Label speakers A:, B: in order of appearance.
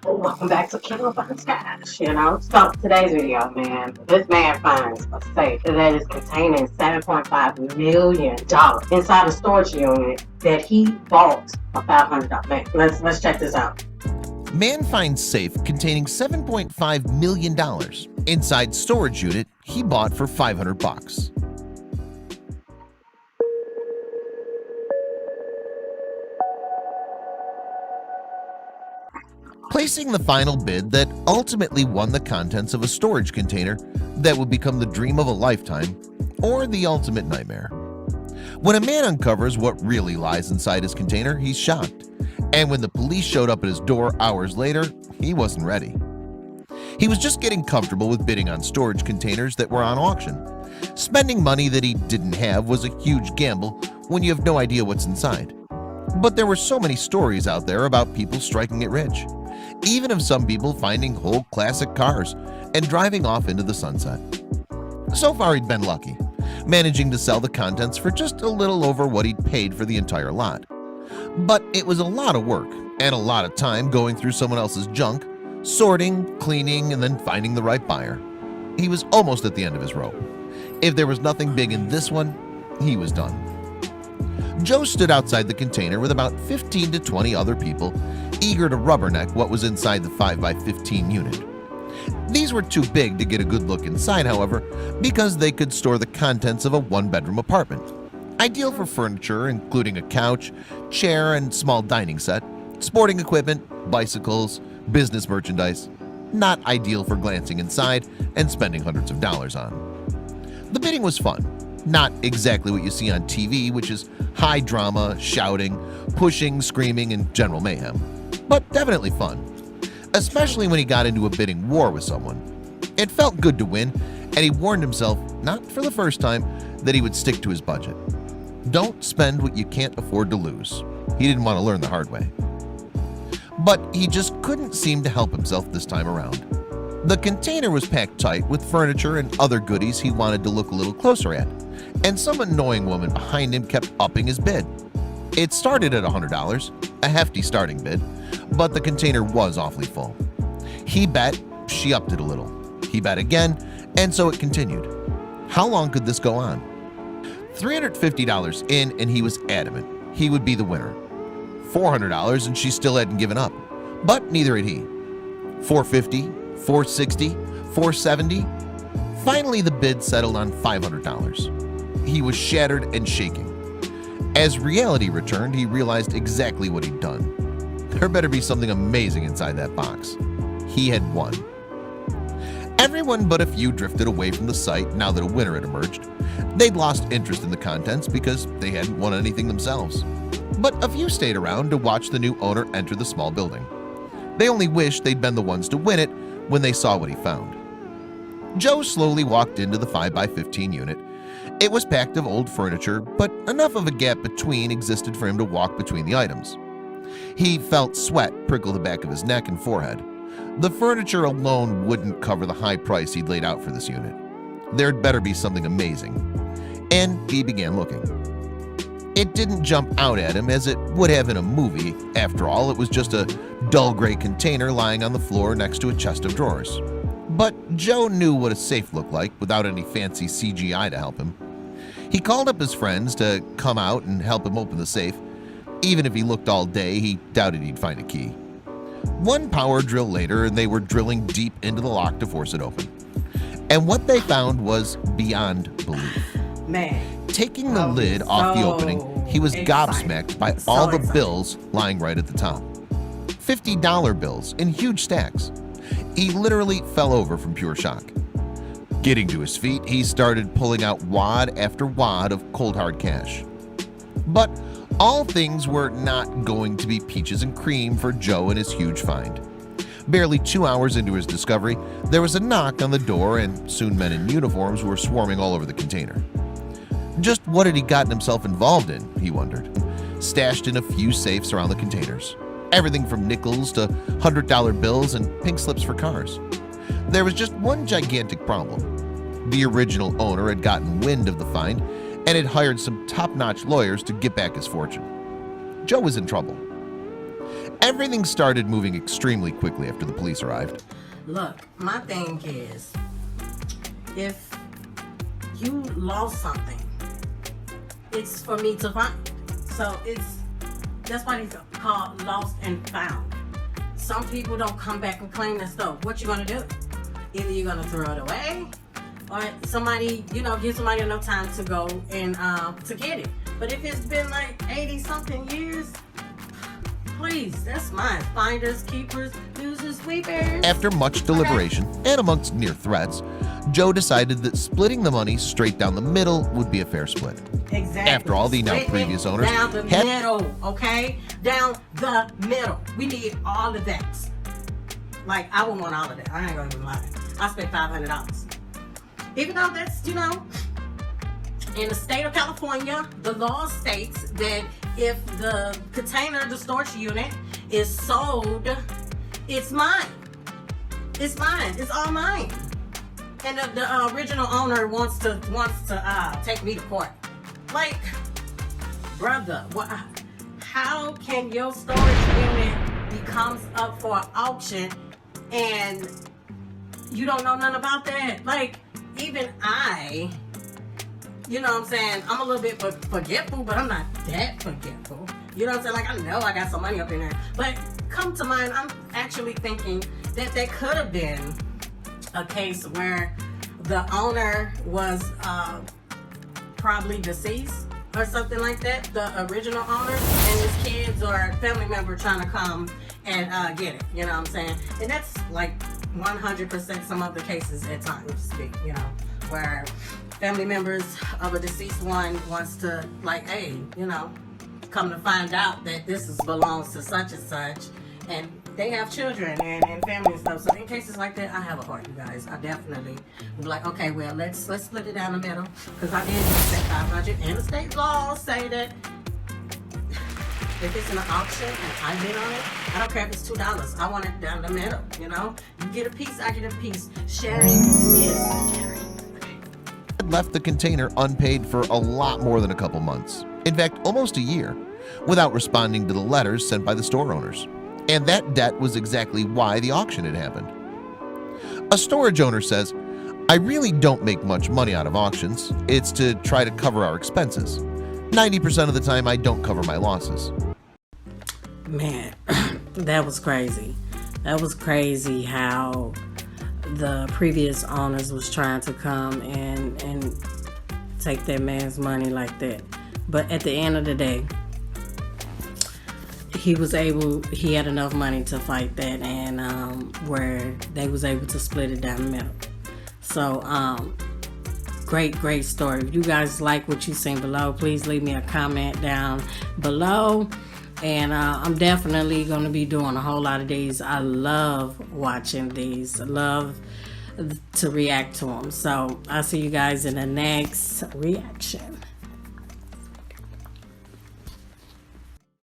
A: Welcome back to Kingdom Finds Cash. So today's video, man, this man finds a safe that is containing $7.5 million inside a storage unit that he bought for $500. Man, let's check this out.
B: Man finds safe containing $7.5 million inside storage unit he bought for $500. Placing the final bid that ultimately won the contents of a storage container that would become the dream of a lifetime or the ultimate nightmare. When a man uncovers what really lies inside his container, he's shocked. And when the police showed up at his door hours later, he wasn't ready. He was just getting comfortable with bidding on storage containers that were on auction. Spending money that he didn't have was a huge gamble when you have no idea what's inside. But there were so many stories out there about people striking it rich, even of some people finding whole classic cars and driving off into the sunset. So far he'd been lucky, managing to sell the contents for just a little over what he'd paid for the entire lot. But it was a lot of work and a lot of time going through someone else's junk, sorting, cleaning, and then finding the right buyer. He was almost at the end of his rope. If there was nothing big in this one, he was done. Joe stood outside the container with about 15 to 20 other people, eager to rubberneck what was inside the 5x15 unit. These were too big to get a good look inside, however, because they could store the contents of a one-bedroom apartment. Ideal for furniture, including a couch, chair, and small dining set, sporting equipment, bicycles, business merchandise. Not ideal for glancing inside and spending hundreds of dollars on. The bidding was fun. Not exactly what you see on TV, which is high drama, shouting, pushing, screaming, and general mayhem. But definitely fun, especially when he got into a bidding war with someone. It felt good to win, and he warned himself, not for the first time, that he would stick to his budget. Don't spend what you can't afford to lose. He didn't want to learn the hard way. But he just couldn't seem to help himself this time around. The container was packed tight with furniture and other goodies he wanted to look a little closer at, and some annoying woman behind him kept upping his bid. It started at $100, a hefty starting bid, but the container was awfully full. He bet, she upped it a little. He bet again, and so it continued. How long could this go on? $350 in, and he was adamant he would be the winner. $400, and she still hadn't given up, but neither had he. $450, $460, $470. Finally, the bid settled on $500. He was shattered and shaking. As reality returned, he realized exactly what he'd done. There better be something amazing inside that box. He had won. Everyone but a few drifted away from the site now that a winner had emerged. They'd lost interest in the contents because they hadn't won anything themselves. But a few stayed around to watch the new owner enter the small building. They only wished they'd been the ones to win it when they saw what he found. Joe slowly walked into the 5x15 unit. It was packed of old furniture, but enough of a gap between existed for him to walk between the items. He felt sweat prickle the back of his neck and forehead. The furniture alone wouldn't cover the high price he'd laid out for this unit. There'd better be something amazing. And he began looking. It didn't jump out at him as it would have in a movie. After all, it was just a dull gray container lying on the floor next to a chest of drawers. But Joe knew what a safe looked like without any fancy CGI to help him. He called up his friends to come out and help him open the safe. Even if he looked all day, he doubted he'd find a key. One power drill later, and they were drilling deep into the lock to force it open. And what they found was beyond belief.
A: Man,
B: Taking the lid off the opening, he was gobsmacked by all the bills lying right at the top. $50 bills in huge stacks. He literally fell over from pure shock. Getting to his feet, he started pulling out wad after wad of cold hard cash. But all things were not going to be peaches and cream for Joe and his huge find. Barely 2 hours into his discovery, there was a knock on the door, and soon men in uniforms were swarming all over the container. Just what had he gotten himself involved in, he wondered, stashed in a few safes around the containers. Everything from nickels to $100 bills and pink slips for cars. There was just one gigantic problem. The original owner had gotten wind of the find and had hired some top-notch lawyers to get back his fortune. Joe was in trouble. Everything started moving extremely quickly after the police arrived.
A: Look, my thing is, if you lost something, it's for me to find. So that's why it's called lost and found. Some people don't come back and claim their stuff. What you gonna do? Either you're gonna throw it away, or somebody, give somebody enough time to go and to get it. But if it's been like 80 something years, please, that's mine. Finders, keepers, losers, sweepers.
B: After much deliberation and amongst near threats, Joe decided that splitting the money straight down the middle would be a fair split.
A: Exactly.
B: After all, the now previous owners
A: down the middle, okay? Down the middle. We need all of that. Like, I would want all of that. I ain't gonna even lie. I spent $500. Even though that's, in the state of California, the law states that if the container, the storage unit, is sold, it's mine. It's mine. It's all mine. And the original owner wants to take me to court. Like, brother, how can your storage unit becomes up for auction and you don't know nothing about that? Like, even I, you know what I'm saying, I'm a little bit forgetful, but I'm not that forgetful. You know what I'm saying? Like, I know I got some money up in there. But come to mind, I'm actually thinking that there could have been a case where the owner was probably deceased or something like that, the original owner, and his kids or family member trying to come and get it, you know what I'm saying? And that's like 100% some of the cases at times, where family members of a deceased one wants to, like, hey, come to find out that this belongs to such and such, and they have children and family and stuff. So in cases like that, I have a heart, you guys. I definitely would be like, okay, well, let's split it down the middle, because I did use that 500, and the state laws say that if it's in an auction and I bid on it, I don't care if it's $2. I want it down the middle, You get a piece, I get a piece. Sharing is caring.
B: Left the container unpaid for a lot more than a couple months. In fact, almost a year, without responding to the letters sent by the store owners. And that debt was exactly why the auction had happened. A storage owner says, "I really don't make much money out of auctions. It's to try to cover our expenses. 90% of the time I don't cover my losses."
A: Man, that was crazy. That was crazy how the previous owners was trying to come and take that man's money like that. But at the end of the day, he had enough money to fight that, and where they was able to split it down the middle. So great story. If you guys like what you seen below, please leave me a comment down below, and I'm definitely going to be doing a whole lot of these. I love watching these. I love to react to them. So I'll see you guys in the next reaction.